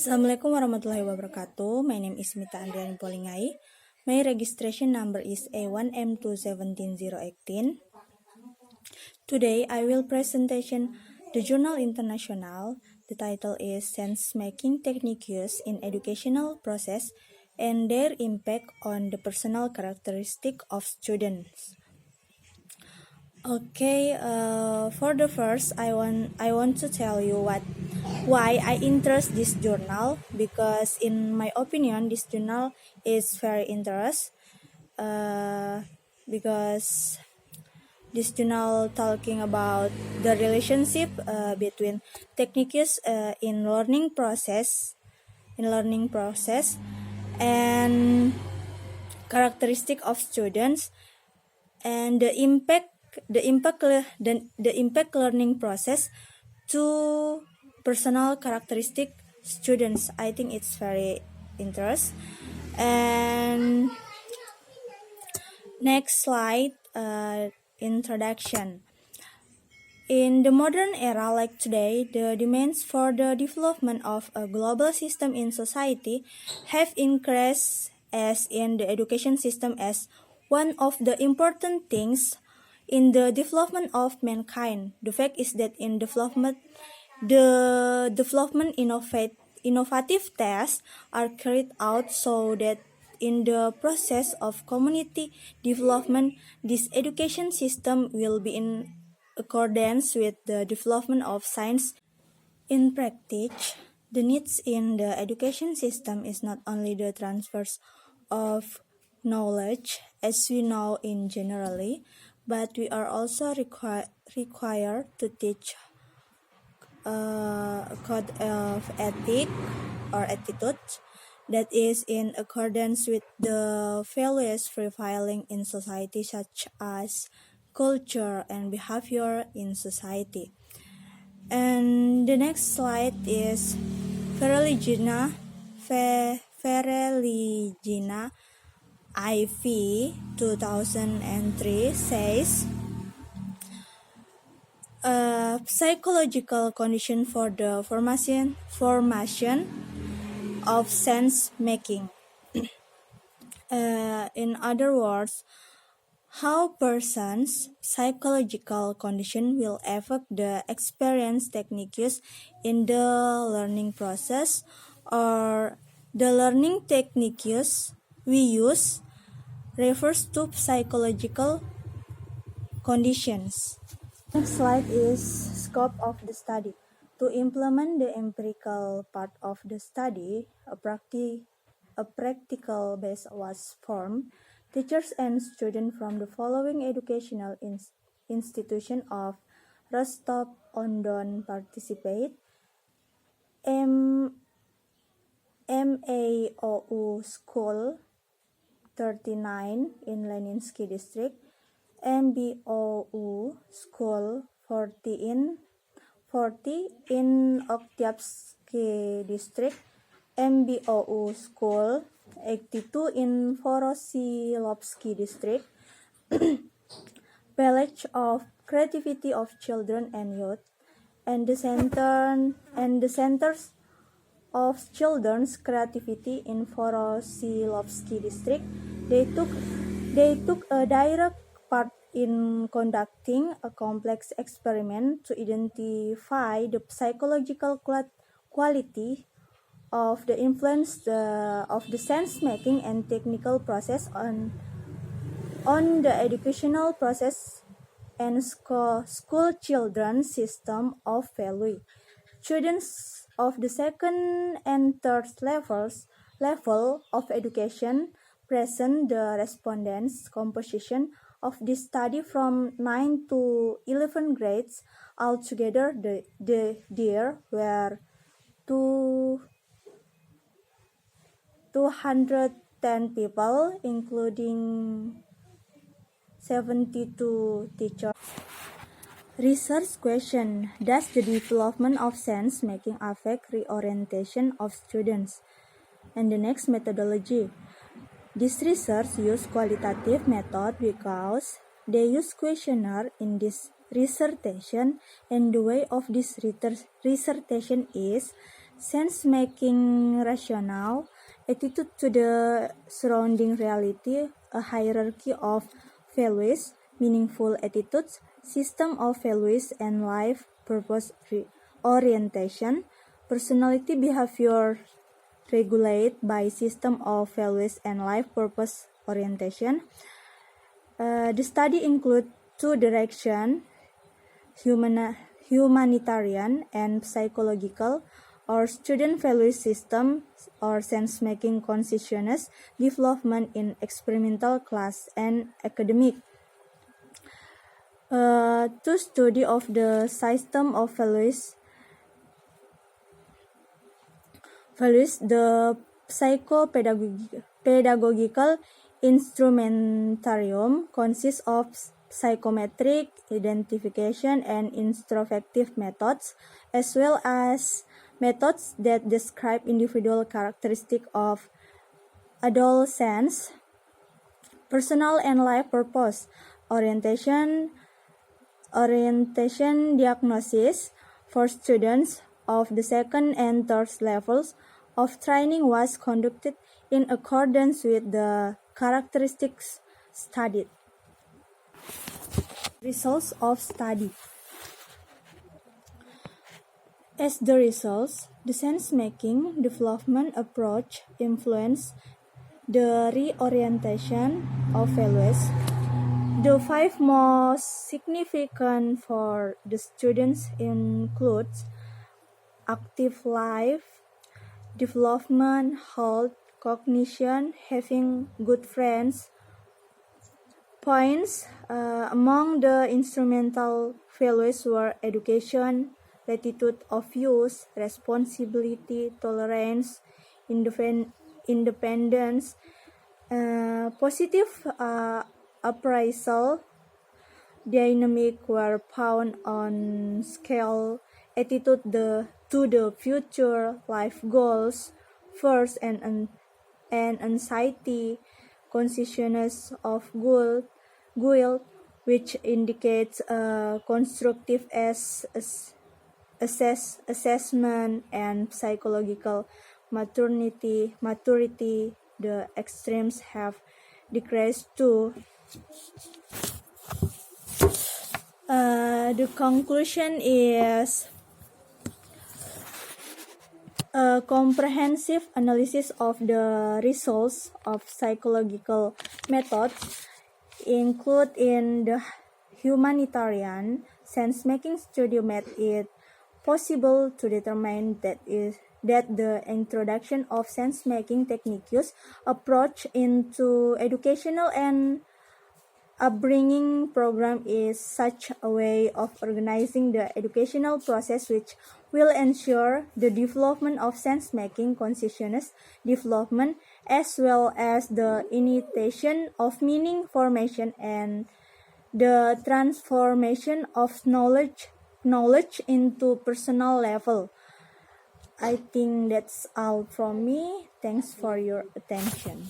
Assalamualaikum warahmatullahi wabarakatuh. My name is Mita Andriani Polingai. My registration number is A1M217018. Today I will presentation the Journal International. The title is Sense Making Techniques in Educational Process and Their Impact on the Personal Characteristic of Students. Okay, for the first, I want to tell you why I interest this journal, because in my opinion, this journal is very interest. Because this journal talking about the relationship between techniques in learning process, and characteristic of students, and the impact learning process to personal characteristic students. I think it's very interesting. And next slide, introduction. In the modern era like today, the demands for the development of a global system in society have increased, as in the education system as one of the important things in the development of mankind. The fact is that in development, the development innovative tasks are carried out so that in the process of community development, this education system will be in accordance with the development of science. In practice, the needs in the education system is not only the transfers of knowledge as we know in generally, but we are also required to teach a code of ethic or attitude that is in accordance with the values prevailing in society, such as culture and behavior in society. And the next slide is Fereligina IV 2003 says, psychological condition for the formation of sense making. In other words, how person's psychological condition will affect the experience techniques in the learning process, or the learning techniques we use refers to psychological conditions. Next slide is scope of the study. To implement the empirical part of the study, a practical base was formed. Teachers and students from the following educational institution of Rostov-on-Don participate: MAOU School 39 in Leninsky District, MBOU School 40 in Oktyabrski District, MBOU School 82 in Vorosilovsky District, Village of Creativity of Children and Youth, and the Centers of Children's Creativity in Vorosilovsky District. They took a direct part in conducting a complex experiment to identify the psychological quality of the influence of the sense-making and technical process on the educational process and school children's system of value. Students of the second and third level of education present the respondents' composition of this study from 9 to 11 grades. Altogether, there were 210 people, including 72 teachers. Research question: does the development of sense making affect reorientation of students? And the next, methodology. This research use qualitative method because they use questionnaire in this dissertation, and the way of this dissertation is sense-making rational attitude to the surrounding reality, a hierarchy of values, meaningful attitudes, system of values and life purpose orientation, personality behavior regulated by system of values and life purpose orientation. The study includes two directions, humanitarian and psychological, or student value system or sense-making consciousness development in experimental class and academic. To study of the system of values, the psychopedagogical instrumentarium consists of psychometric identification and introspective methods, as well as methods that describe individual characteristics of adolescents, personal and life purpose, orientation diagnosis for students of the second and third levels of training was conducted in accordance with the characteristics studied. Results of study. As the results, the sense-making development approach influenced the reorientation of values. The five most significant for the students includes active life, development, health, cognition, having good friends. Points among the instrumental values were education, latitude of use, responsibility, tolerance, independence, positive appraisal, dynamic were found on scale, attitude to the future, life goals, first and anxiety, consciousness of guilt, which indicates constructive assessment, and psychological maturity. The extremes have decreased too. The conclusion is a comprehensive analysis of the results of psychological methods include in the humanitarian sense-making study made it possible to determine that the introduction of sense-making techniques approach into educational and upbringing program is such a way of organizing the educational process which will ensure the development of sense-making consciousness development as well as the initiation of meaning formation and the transformation of knowledge into personal level. I think that's all from me. Thanks for your attention.